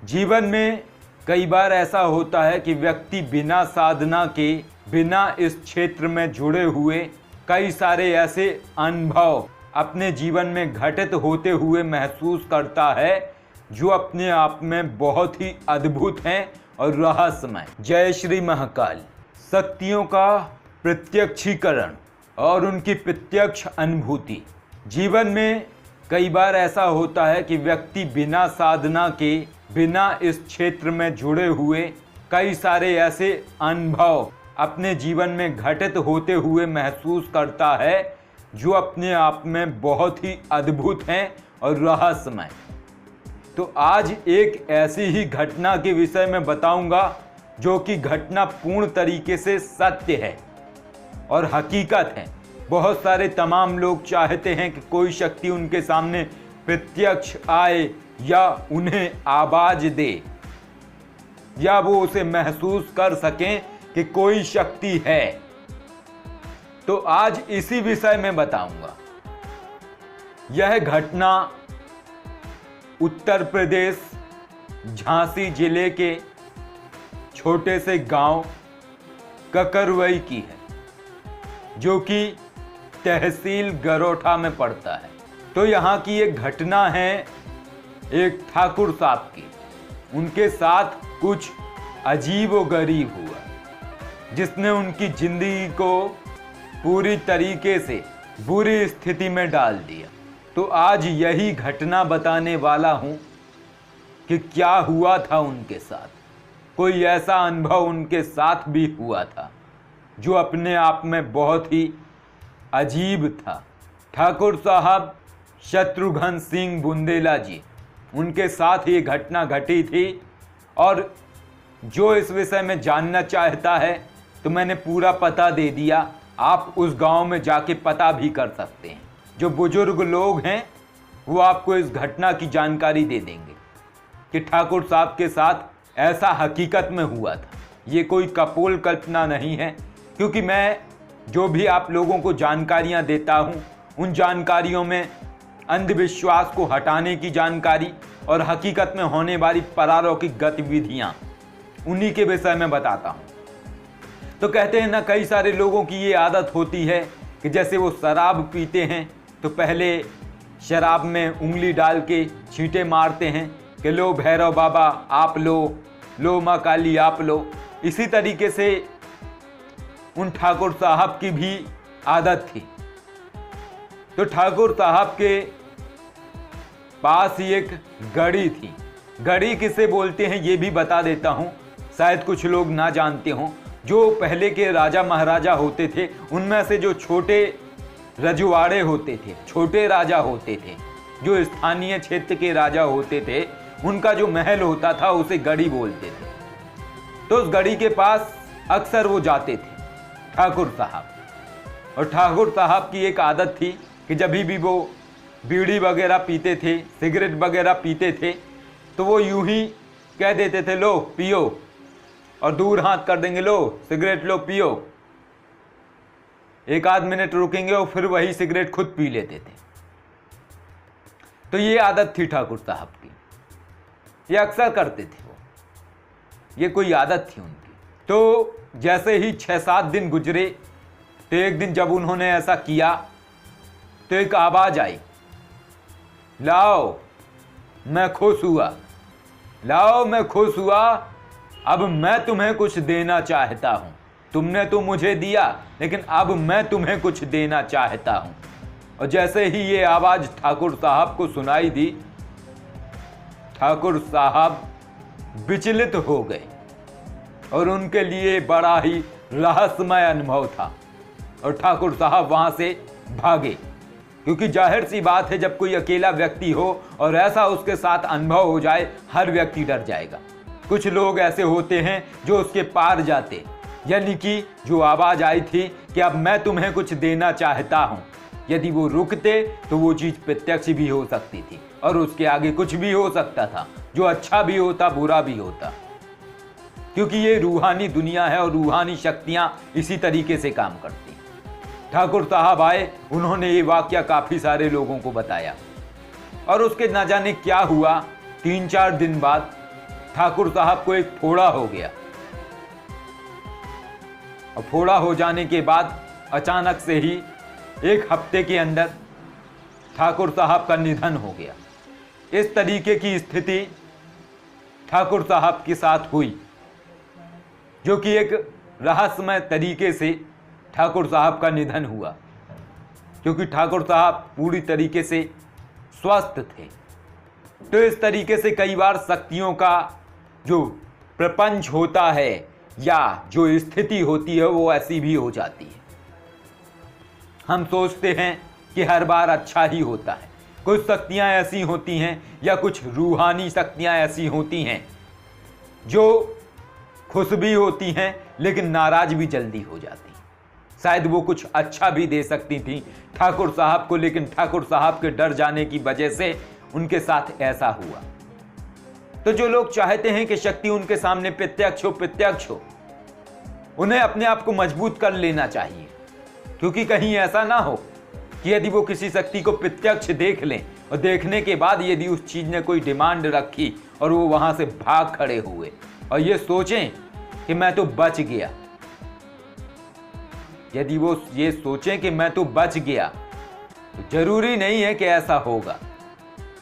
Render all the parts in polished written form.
जीवन में कई बार ऐसा होता है कि व्यक्ति बिना साधना के, बिना इस क्षेत्र में जुड़े हुए कई सारे ऐसे अनुभव अपने जीवन में घटित होते हुए महसूस करता है जो अपने आप में बहुत ही अद्भुत हैं और रहस्यमय। जय श्री महाकाल। शक्तियों का प्रत्यक्षीकरण और उनकी प्रत्यक्ष अनुभूति। जीवन में कई बार ऐसा होता है कि व्यक्ति बिना साधना के, बिना इस क्षेत्र में जुड़े हुए कई सारे ऐसे अनुभव अपने जीवन में घटित होते हुए महसूस करता है जो अपने आप में बहुत ही अद्भुत हैं और रहस्यमय। तो आज एक ऐसी ही घटना के विषय में बताऊंगा जो कि घटना पूर्ण तरीके से सत्य है और हकीकत है। बहुत सारे तमाम लोग चाहते हैं कि कोई शक्ति उनके सामने प्रत्यक्ष आए या उन्हें आवाज दे या वो उसे महसूस कर सकें कि कोई शक्ति है। तो आज इसी विषय में बताऊंगा। यह घटना उत्तर प्रदेश झांसी जिले के छोटे से गांव ककरवई की है, जो कि तहसील गरोठा में पड़ता है। तो यहाँ की एक घटना है एक ठाकुर साहब की। उनके साथ कुछ अजीब व गरीब हुआ जिसने उनकी जिंदगी को पूरी तरीके से बुरी स्थिति में डाल दिया। तो आज यही घटना बताने वाला हूं कि क्या हुआ था उनके साथ। कोई ऐसा अनुभव उनके साथ भी हुआ था जो अपने आप में बहुत ही अजीब था। ठाकुर साहब शत्रुघ्न सिंह बुंदेला जी, उनके साथ ये घटना घटी थी। और जो इस विषय में जानना चाहता है तो मैंने पूरा पता दे दिया। आप उस गांव में जाके पता भी कर सकते हैं। जो बुजुर्ग लोग हैं वो आपको इस घटना की जानकारी दे देंगे कि ठाकुर साहब के साथ ऐसा हकीकत में हुआ था। ये कोई कपोल कल्पना नहीं है, क्योंकि मैं जो भी आप लोगों को जानकारियां देता हूं उन जानकारियों में अंधविश्वास को हटाने की जानकारी और हकीकत में होने वाली परालौकिक गतिविधियां, उन्हीं के विषय में बताता हूं। तो कहते हैं ना, कई सारे लोगों की ये आदत होती है कि जैसे वो शराब पीते हैं तो पहले शराब में उंगली डाल के छींटे मारते हैं कि लो भैरव बाबा आप लो माँ काली आप लो। इसी तरीके से उन ठाकुर साहब की भी आदत थी। तो ठाकुर साहब के पास ही एक गड़ी थी। गड़ी किसे बोलते हैं ये भी बता देता हूँ, शायद कुछ लोग ना जानते हों। जो पहले के राजा महाराजा होते थे उनमें से जो छोटे रजवाड़े होते थे, छोटे राजा होते थे, जो स्थानीय क्षेत्र के राजा होते थे, उनका जो महल होता था उसे गड़ी बोलते थे। तो उस गड़ी के पास अक्सर वो जाते थे ठाकुर साहब। और ठाकुर साहब की एक आदत थी कि जब भी वो बीड़ी वगैरह पीते थे, सिगरेट वगैरह पीते थे, तो वो यूं ही कह देते थे लो पियो, और दूर हाथ कर देंगे लो सिगरेट लो पियो। एक आध मिनट रुकेंगे और फिर वही सिगरेट खुद पी लेते थे। तो ये आदत थी ठाकुर साहब की, ये अक्सर करते थे वो, ये कोई आदत थी उनकी। तो जैसे ही 6-7 दिन गुजरे तो एक दिन जब उन्होंने ऐसा किया तो एक आवाज आई, लाओ मैं खुश हुआ, लाओ मैं खुश हुआ, अब मैं तुम्हें कुछ देना चाहता हूं। तुमने तो मुझे दिया, लेकिन अब मैं तुम्हें कुछ देना चाहता हूं। और जैसे ही ये आवाज ठाकुर साहब को सुनाई दी, ठाकुर साहब विचलित हो गए और उनके लिए बड़ा ही रहस्यमय अनुभव था। और ठाकुर साहब वहां से भागे, क्योंकि जाहिर सी बात है जब कोई अकेला व्यक्ति हो और ऐसा उसके साथ अनुभव हो जाए, हर व्यक्ति डर जाएगा। कुछ लोग ऐसे होते हैं जो उसके पार जाते, यानी कि जो आवाज आई थी कि अब मैं तुम्हें कुछ देना चाहता हूं, यदि वो रुकते तो वो चीज प्रत्यक्ष भी हो सकती थी और उसके आगे कुछ भी हो सकता था, जो अच्छा भी होता बुरा भी होता, क्योंकि ये रूहानी दुनिया है और रूहानी शक्तियां इसी तरीके से काम करती। ठाकुर साहब आए, उन्होंने ये वाकया काफी सारे लोगों को बताया और उसके न जाने क्या हुआ। 3-4 दिन बाद ठाकुर साहब को एक फोड़ा हो गया और फोड़ा हो जाने के बाद अचानक से ही 1 हफ्ते के अंदर ठाकुर साहब का निधन हो गया। इस तरीके की स्थिति ठाकुर साहब के साथ हुई, जो कि एक रहस्यमय तरीके से ठाकुर साहब का निधन हुआ, क्योंकि ठाकुर साहब पूरी तरीके से स्वस्थ थे। तो इस तरीके से कई बार शक्तियों का जो प्रपंच होता है या जो स्थिति होती है वो ऐसी भी हो जाती है। हम सोचते हैं कि हर बार अच्छा ही होता है। कुछ शक्तियां ऐसी होती हैं या कुछ रूहानी शक्तियां ऐसी होती हैं जो खुश भी होती हैं लेकिन नाराज भी जल्दी हो जाती हैं। शायद वो कुछ अच्छा भी दे सकती थी ठाकुर साहब को, लेकिन ठाकुर साहब के डर जाने की वजह से उनके साथ ऐसा हुआ। तो जो लोग चाहते हैं कि शक्ति उनके सामने प्रत्यक्ष हो, उन्हें अपने आप को मजबूत कर लेना चाहिए, क्योंकि कहीं ऐसा ना हो कि यदि वो किसी शक्ति को प्रत्यक्ष देख लें और देखने के बाद यदि उस चीज ने कोई डिमांड रखी और वो वहां से भाग खड़े हुए और ये सोचें कि मैं तो बच गया। यदि वो ये सोचें कि मैं तो बच गया, तो जरूरी नहीं है कि ऐसा होगा,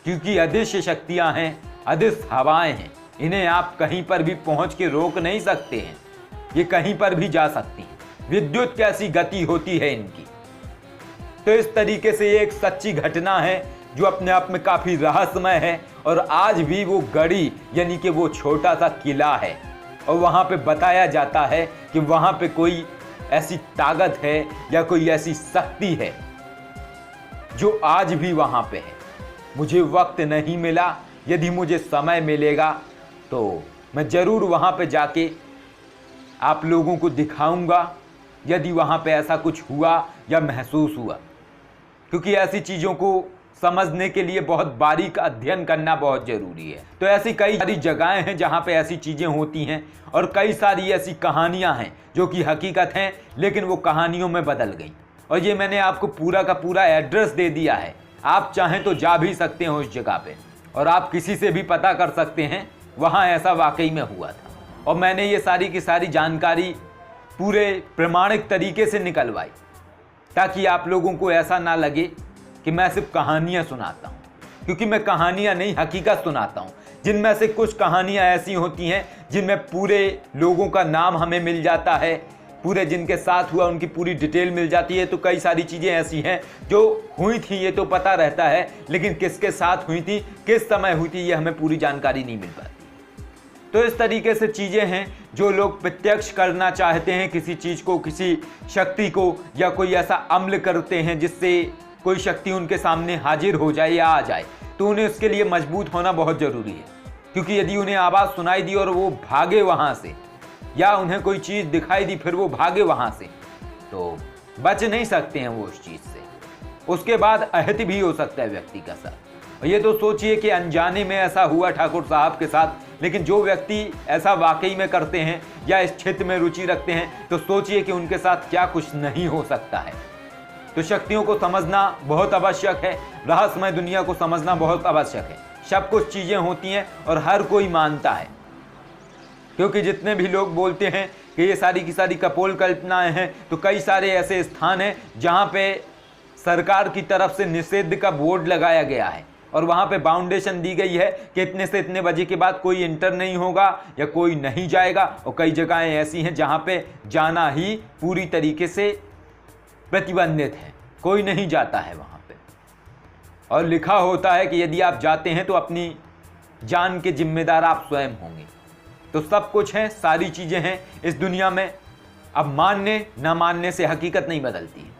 क्योंकि अदृश्य शक्तियां हैं, अदृश्य हवाएं हैं। इन्हें आप कहीं पर भी पहुंच के रोक नहीं सकते हैं। ये कहीं पर भी जा सकती हैं। विद्युत कैसी गति होती है इनकी। तो इस तरीके से ये एक सच्ची घटना है जो अपने आप में काफी रहस्यमय है। और आज भी वो गढ़ी यानी कि वो छोटा सा किला है और वहां पे बताया जाता है कि वहां पे कोई ऐसी ताकत है या कोई ऐसी शक्ति है जो आज भी वहां पे है। मुझे वक्त नहीं मिला, यदि मुझे समय मिलेगा तो मैं जरूर वहां पे जाके आप लोगों को दिखाऊंगा यदि वहां पे ऐसा कुछ हुआ या महसूस हुआ, क्योंकि ऐसी चीज़ों को समझने के लिए बहुत बारीक अध्ययन करना बहुत जरूरी है। तो ऐसी कई सारी जगहें हैं जहां पे ऐसी चीज़ें होती हैं और कई सारी ऐसी कहानियां हैं जो कि हकीकत हैं लेकिन वो कहानियों में बदल गई। और ये मैंने आपको पूरा का पूरा एड्रेस दे दिया है। आप चाहें तो जा भी सकते हो उस जगह पे और आप किसी से भी पता कर सकते हैं वहाँ ऐसा वाकई में हुआ था। और मैंने ये सारी की सारी जानकारी पूरे प्रमाणिक तरीके से निकलवाई ताकि आप लोगों को ऐसा ना लगे कि मैं सिर्फ कहानियां सुनाता हूं, क्योंकि मैं कहानियां नहीं हकीकत सुनाता हूं, जिनमें से कुछ कहानियां ऐसी होती हैं जिनमें पूरे लोगों का नाम हमें मिल जाता है, पूरे जिनके साथ हुआ उनकी पूरी डिटेल मिल जाती है। तो कई सारी चीज़ें ऐसी हैं जो हुई थी ये तो पता रहता है, लेकिन किसके साथ हुई थी, किस समय हुई थी, ये हमें पूरी जानकारी नहीं मिल पाती। तो इस तरीके से चीज़ें हैं जो लोग प्रत्यक्ष करना चाहते हैं किसी चीज़ को, किसी शक्ति को, या कोई ऐसा अमल करते हैं जिससे कोई शक्ति उनके सामने हाजिर हो जाए या आ जाए, तो उन्हें उसके लिए मजबूत होना बहुत ज़रूरी है। क्योंकि यदि उन्हें आवाज़ सुनाई दी और वो भागे वहाँ से, या उन्हें कोई चीज़ दिखाई दी फिर वो भागे वहाँ से, तो बच नहीं सकते हैं वो उस चीज़ से। उसके बाद अहित भी हो सकता है व्यक्ति का साथ। और ये तो सोचिए कि अनजाने में ऐसा हुआ ठाकुर साहब के साथ, लेकिन जो व्यक्ति ऐसा वाकई में करते हैं या इस क्षेत्र में रुचि रखते हैं, तो सोचिए कि उनके साथ क्या कुछ नहीं हो सकता है। तो शक्तियों को समझना बहुत आवश्यक है, रहस्यमय दुनिया को समझना बहुत आवश्यक है। सब कुछ चीज़ें होती हैं और हर कोई मानता है, क्योंकि जितने भी लोग बोलते हैं कि ये सारी की सारी कपोल कल्पनाएं हैं, तो कई सारे ऐसे स्थान हैं जहाँ पे सरकार की तरफ से निषेध का बोर्ड लगाया गया है और वहाँ पे बाउंडेशन दी गई है कि इतने से इतने बजे के बाद कोई इंटर नहीं होगा या कोई नहीं जाएगा। और कई जगहें ऐसी हैं जहाँ पे जाना ही पूरी तरीके से प्रतिबंधित है, कोई नहीं जाता है वहाँ पे। और लिखा होता है कि यदि आप जाते हैं तो अपनी जान के जिम्मेदार आप स्वयं होंगे। तो सब कुछ है, सारी चीज़ें हैं इस दुनिया में। अब मानने ना मानने से हकीकत नहीं बदलती है।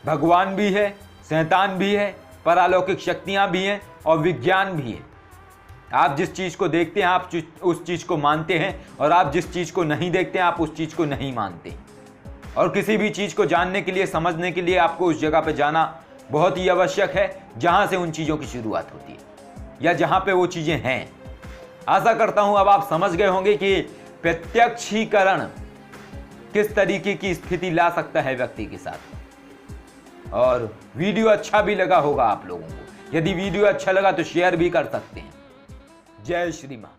भगवान भी है, शैतान भी है, परालौकिक शक्तियाँ भी हैं और विज्ञान भी है। आप जिस चीज़ को देखते हैं आप उस चीज़ को मानते हैं, और आप जिस चीज़ को नहीं देखते हैं आप उस चीज़ को नहीं मानते। और किसी भी चीज़ को जानने के लिए, समझने के लिए आपको उस जगह पे जाना बहुत ही आवश्यक है जहाँ से उन चीज़ों की शुरुआत होती है या जहाँ पे वो चीज़ें हैं। आशा करता हूँ अब आप समझ गए होंगे कि प्रत्यक्षीकरण किस तरीके की स्थिति ला सकता है व्यक्ति के साथ। और वीडियो अच्छा भी लगा होगा आप लोगों को। यदि वीडियो अच्छा लगा तो शेयर भी कर सकते हैं। जय श्री मां।